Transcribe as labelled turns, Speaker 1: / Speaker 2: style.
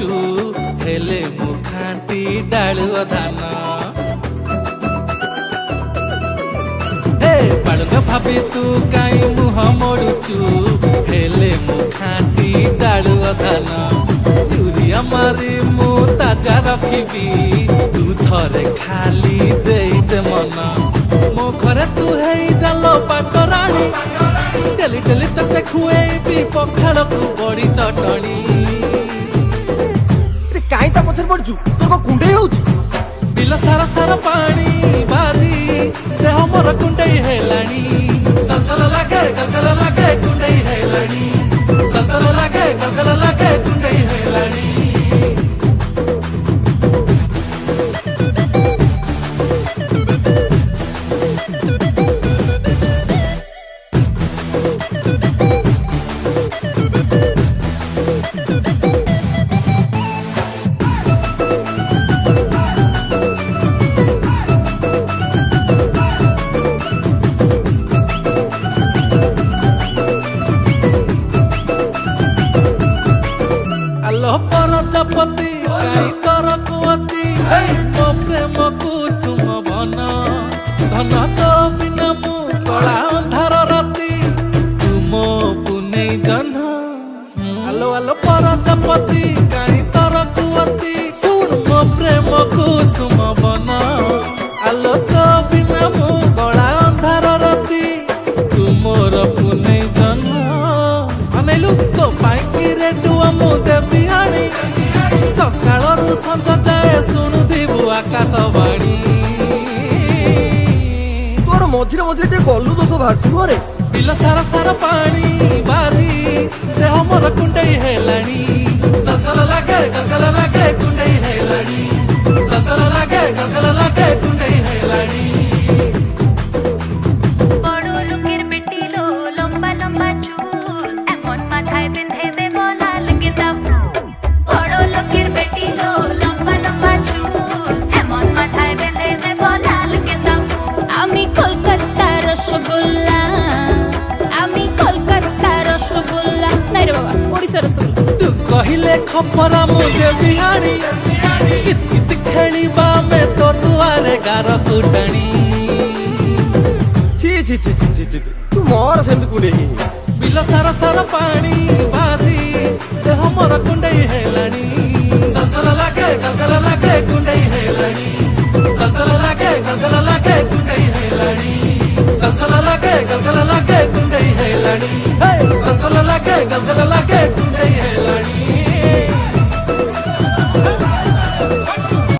Speaker 1: मोड़ुचु हेले मुखाटी डालुआ धान बालुंग भाभी तू कहीं मुह मोड़ुचु हेले मुखाटी डालुआ धान यूरिया मारी मु ताजा रखी तू थरे खाली दे दे मन मो घरे तू है जालो पाटराणी डेली डेली तते खुएबी पखाड़ को बड़ी चटणी
Speaker 2: काई ता पछर पड़छु तोर को कुंडे होउची
Speaker 1: बिल सारा सारा पानी बाजी देह मोर कुंडई हेलाणी सलसल लागे गलगल लागे कुंडई हेलाणी सलसल लागे गलगल लागे कुंडई हेलाणी प्रजापति काई तर कुअती मो प्रेम कुसुम बन धन तो बिना मु कला अंधार राती तुम पुने जन्ह आलो आलो प्रजापति काई तर कुअती सुन मो प्रेम कुसुम बन आलो तो बिना मु कला अंधार राती तुमर पुने जन्ह अनेलु तो पाई रे दुआ मु देवी हाणी सकाळरू संज जाए शुणुथिबु आकाशवाणी
Speaker 2: तोर मझिरे मझिरे ते गल्लु दोष बाहरछु घरे
Speaker 1: बिल सारा सारा पानी बाजी देह मोर कुंडई हेलाणी सलसल लागे गलगल लागे कुंडई हेलाणी सलसल लागे गलगल लागे कुंडई हेलाणी तू कहिले खपरा मुझे बिहारी कित कित खेलिबा में तो दुआरे गार कुटाणी
Speaker 2: छी छी छी छी छी तू मोर सेंद कुंडे
Speaker 1: बिल सारा सारा पानी बाजी देह मोर कुंडई हेलाणी सलसल लागे गलगल लागे कुंडई